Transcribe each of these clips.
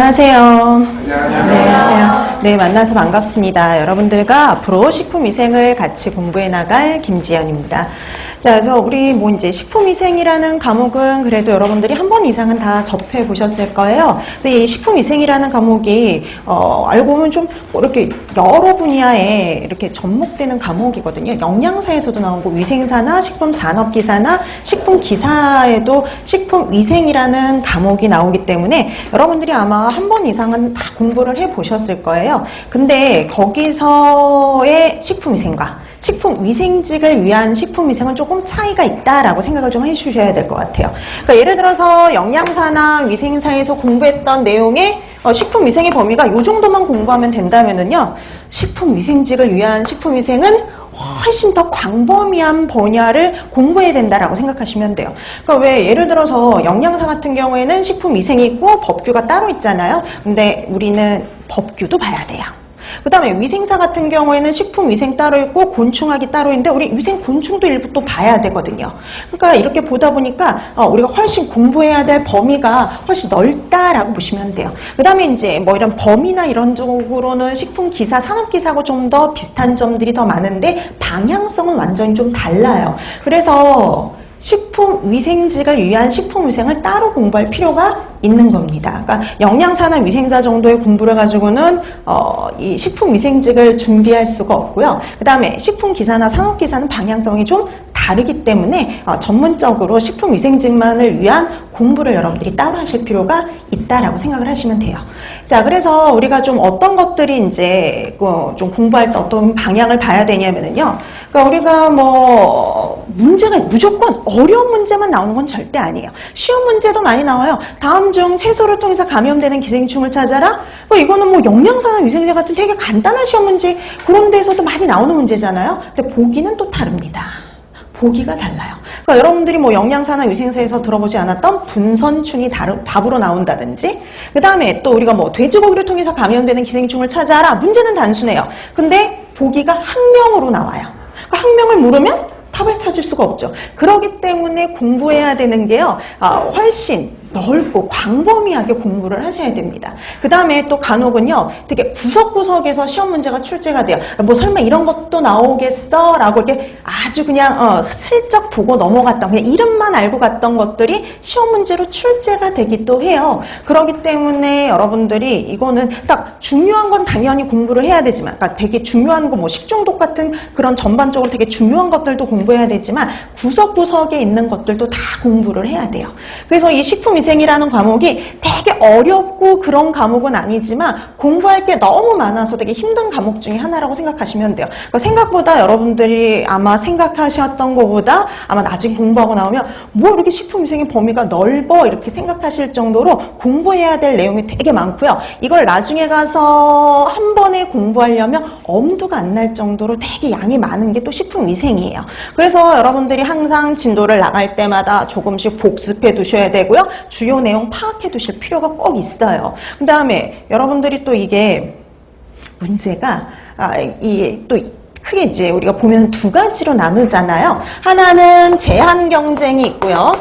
안녕하세요. 안녕하세요. 네, 만나서 반갑습니다. 여러분들과 앞으로 식품위생을 같이 공부해 나갈 김지연입니다. 자, 그래서 우리 이제 식품위생이라는 과목은 그래도 여러분들이 한 번 이상은 다 접해 보셨을 거예요. 그래서 이 식품위생이라는 과목이 알고 보면 좀 이렇게 여러 분야에 이렇게 접목되는 과목이거든요. 영양사에서도 나오고 위생사나 식품산업기사나 식품기사에도 식품위생이라는 과목이 나오기 때문에 여러분들이 아마 한 번 이상은 다 공부를 해 보셨을 거예요. 근데 거기서의 식품위생과 식품위생직을 위한 식품위생은 조금 차이가 있다라고 생각을 좀 해주셔야 될 것 같아요. 그러니까 예를 들어서 영양사나 위생사에서 공부했던 내용의 식품위생의 범위가 이 정도만 공부하면 된다면은요, 식품위생직을 위한 식품위생은 훨씬 더 광범위한 분야를 공부해야 된다라고 생각하시면 돼요. 그러니까 왜 예를 들어서 영양사 같은 경우에는 식품위생이 있고 법규가 따로 있잖아요. 근데 우리는 법규도 봐야 돼요. 그 다음에 위생사 같은 경우에는 식품위생 따로 있고 곤충학이 따로 있는데 우리 위생 곤충도 일부 또 봐야 되거든요. 그러니까 이렇게 보다 보니까 우리가 훨씬 공부해야 될 범위가 훨씬 넓다라고 보시면 돼요. 그 다음에 이제 뭐 이런 범위나 이런 쪽으로는 식품기사, 산업기사하고 좀 더 비슷한 점들이 더 많은데 방향성은 완전히 좀 달라요. 그래서 식품위생직을 위한 식품위생을 따로 공부할 필요가 있는 겁니다. 그러니까 영양사나 위생사 정도의 공부를 가지고는 이 식품위생직을 준비할 수가 없고요. 그 다음에 식품기사나 산업기사는 방향성이 좀 다르기 때문에 전문적으로 식품위생직만을 위한 공부를 여러분들이 따로 하실 필요가 있다라고 생각을 하시면 돼요. 자, 그래서 우리가 좀 어떤 것들이 이제 좀 공부할 때 어떤 방향을 봐야 되냐면은요. 그러니까 우리가 뭐 문제가 무조건 어려운 문제만 나오는 건 절대 아니에요. 쉬운 문제도 많이 나와요. 다음 중 채소를 통해서 감염되는 기생충을 찾아라. 이거는 뭐 영양사나 위생사 같은 되게 간단한 시험 문제 그런 데서도 많이 나오는 문제잖아요. 근데 보기는 또 다릅니다. 보기가 달라요. 그러니까 여러분들이 뭐 영양사나 위생사에서 들어보지 않았던 분선충이 답으로 나온다든지, 그 다음에 또 우리가 뭐 돼지고기를 통해서 감염되는 기생충을 찾아라. 문제는 단순해요. 근데 보기가 학명으로 나와요. 그러니까 학명을 모르면 답을 찾을 수가 없죠. 그렇기 때문에 공부해야 되는 게요, 훨씬 넓고 광범위하게 공부를 하셔야 됩니다. 그 다음에 또 간혹은요, 되게 구석구석에서 시험 문제가 출제가 돼요. 뭐 설마 이런 것도 나오겠어? 라고 이렇게 아주 그냥 슬쩍 보고 넘어갔던, 그냥 이름만 알고 갔던 것들이 시험 문제로 출제가 되기도 해요. 그렇기 때문에 여러분들이 이거는 딱 중요한 건 당연히 공부를 해야 되지만, 그러니까 되게 중요한 거 뭐 식중독 같은 그런 전반적으로 되게 중요한 것들도 공부해야 되지만 구석구석에 있는 것들도 다 공부를 해야 돼요. 그래서 이 식품위생이라는 과목이 되게 어렵고 그런 과목은 아니지만 공부할 게 너무 많아서 되게 힘든 과목 중에 하나라고 생각하시면 돼요. 그러니까 생각보다 여러분들이 아마 생각하셨던 것보다 아마 나중에 공부하고 나오면 뭐 이렇게 식품위생의 범위가 넓어 이렇게 생각하실 정도로 공부해야 될 내용이 되게 많고요. 이걸 나중에 가서 한 번에 공부하려면 엄두가 안 날 정도로 되게 양이 많은 게 또 식품위생이에요. 그래서 여러분들이 항상 진도를 나갈 때마다 조금씩 복습해 두셔야 되고요. 주요 내용 파악해 두실 필요가 꼭 있어요. 그 다음에 여러분들이 또 이게 문제가 이게 또 크게 이제 우리가 보면 두 가지로 나누잖아요. 하나는 제한 경쟁이 있고요.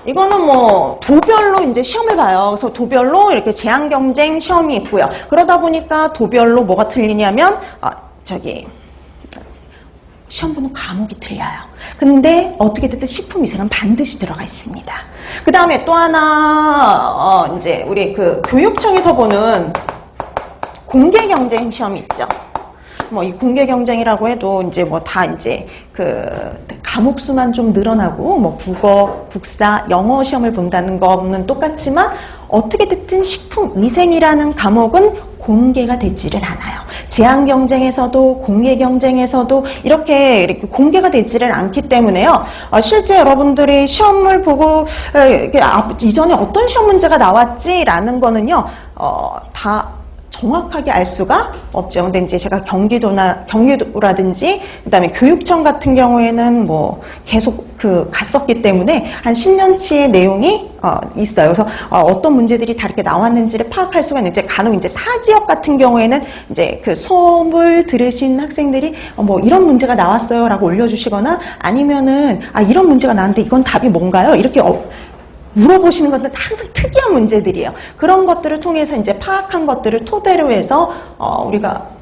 이거는 뭐 도별로 이제 시험을 봐요. 그래서 도별로 이렇게 제한 경쟁 시험이 있고요. 그러다 보니까 도별로 뭐가 틀리냐면 시험 보는 과목이 틀려요. 근데 어떻게 됐든 식품위생은 반드시 들어가 있습니다. 그 다음에 또 하나 이제 우리 그 교육청에서 보는 공개 경쟁 시험이 있죠. 뭐 이 공개 경쟁이라고 해도 이제 뭐 다 이제 그 과목 수만 좀 늘어나고 뭐 국어, 국사, 영어 시험을 본다는 거는 똑같지만 어떻게 됐든 식품위생이라는 과목은 공개가 되지를 않아요. 제한 경쟁에서도 공개 경쟁에서도 이렇게 공개가 되지를 않기 때문에요. 실제 여러분들이 시험을 보고 이전에 어떤 시험 문제가 나왔지라는 거는요, 다 정확하게 알 수가 없죠. 근데 이제 제가 경기도라든지 그다음에 교육청 같은 경우에는 뭐 계속 갔었기 때문에 한 10년치의 내용이 있어요. 그래서 어떤 문제들이 다 이렇게 나왔는지를 파악할 수가 있는데 간혹 이제 타 지역 같은 경우에는 이제 그 수업을 들으신 학생들이 뭐 이런 문제가 나왔어요라고 올려주시거나 아니면은 이런 문제가 나왔는데 이건 답이 뭔가요? 이렇게 물어보시는 것들은 항상 특이한 문제들이에요. 그런 것들을 통해서 이제 파악한 것들을 토대로 해서 우리가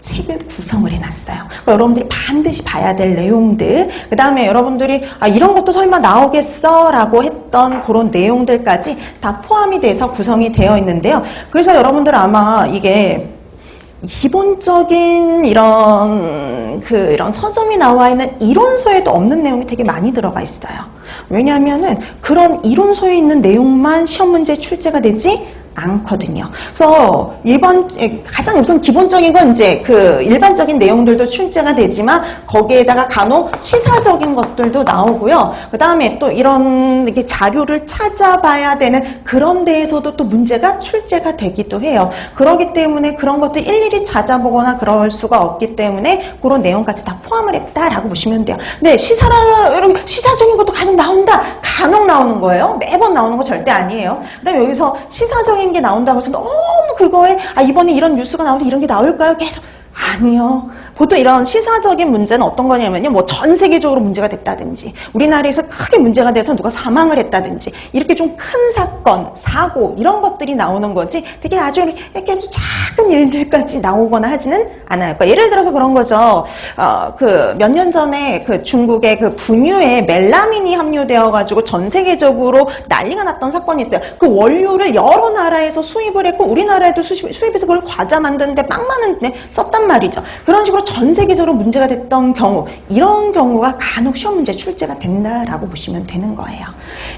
책을 구성을 해놨어요. 그러니까 여러분들이 반드시 봐야 될 내용들, 그 다음에 여러분들이 이런 것도 설마 나오겠어? 라고 했던 그런 내용들까지 다 포함이 돼서 구성이 되어 있는데요. 그래서 여러분들 아마 이게 기본적인 이런 서점이 나와 있는 이론서에도 없는 내용이 되게 많이 들어가 있어요. 왜냐하면은 그런 이론서에 있는 내용만 시험 문제 출제가 되지 않거든요. 그래서 가장 우선 기본적인 건 이제 그 일반적인 내용들도 출제가 되지만 거기에다가 간혹 시사적인 것들도 나오고요. 그 다음에 또 이런 이렇게 자료를 찾아봐야 되는 그런 데에서도 또 문제가 출제가 되기도 해요. 그렇기 때문에 그런 것들 일일이 찾아보거나 그럴 수가 없기 때문에 그런 내용까지 다 포함을 했다라고 보시면 돼요. 네, 여러분 시사적인 것도 간혹 나온다. 간혹 나오는 거예요. 매번 나오는 거 절대 아니에요. 그 다음에 여기서 시사적인 게 나온다고 해서 너무 그거에 이번에 이런 뉴스가 나오는데 이런 게 나올까요? 계속 아니요. 보통 이런 시사적인 문제는 어떤 거냐면요. 뭐 전 세계적으로 문제가 됐다든지 우리나라에서 크게 문제가 돼서 누가 사망을 했다든지 이렇게 좀 큰 사건, 사고 이런 것들이 나오는 거지 되게 이렇게 아주 작은 일들까지 나오거나 하지는 않아요. 그러니까 예를 들어서 그런 거죠. 몇 년 전에 그 중국의 그 분유에 멜라민이 함유되어가지고 전 세계적으로 난리가 났던 사건이 있어요. 그 원료를 여러 나라에서 수입을 했고 우리나라에도 수입해서 그걸 과자 만드는데 막 많은 데 썼단 말이죠. 그런 식으로 전 세계적으로 문제가 됐던 경우, 이런 경우가 간혹 시험 문제 출제가 된다라고 보시면 되는 거예요.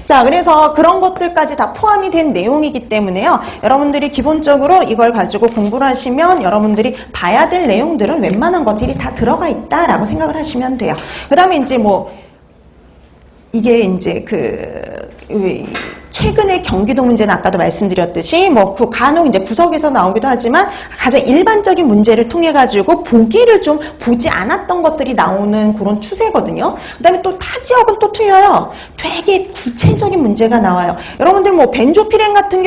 자, 그래서 그런 것들까지 다 포함이 된 내용이기 때문에요. 여러분들이 기본적으로 이걸 가지고 공부를 하시면 여러분들이 봐야 될 내용들은 웬만한 것들이 다 들어가 있다라고 생각을 하시면 돼요. 그 다음에 이제 이게 이제 최근에 경기도 문제는 아까도 말씀드렸듯이 그 간혹 이제 구석에서 나오기도 하지만 가장 일반적인 문제를 통해 가지고 보기를 좀 보지 않았던 것들이 나오는 그런 추세거든요. 그다음에 또 타 지역은 또 틀려요. 되게 구체적인 문제가 나와요. 여러분들 벤조피렌 같은 경우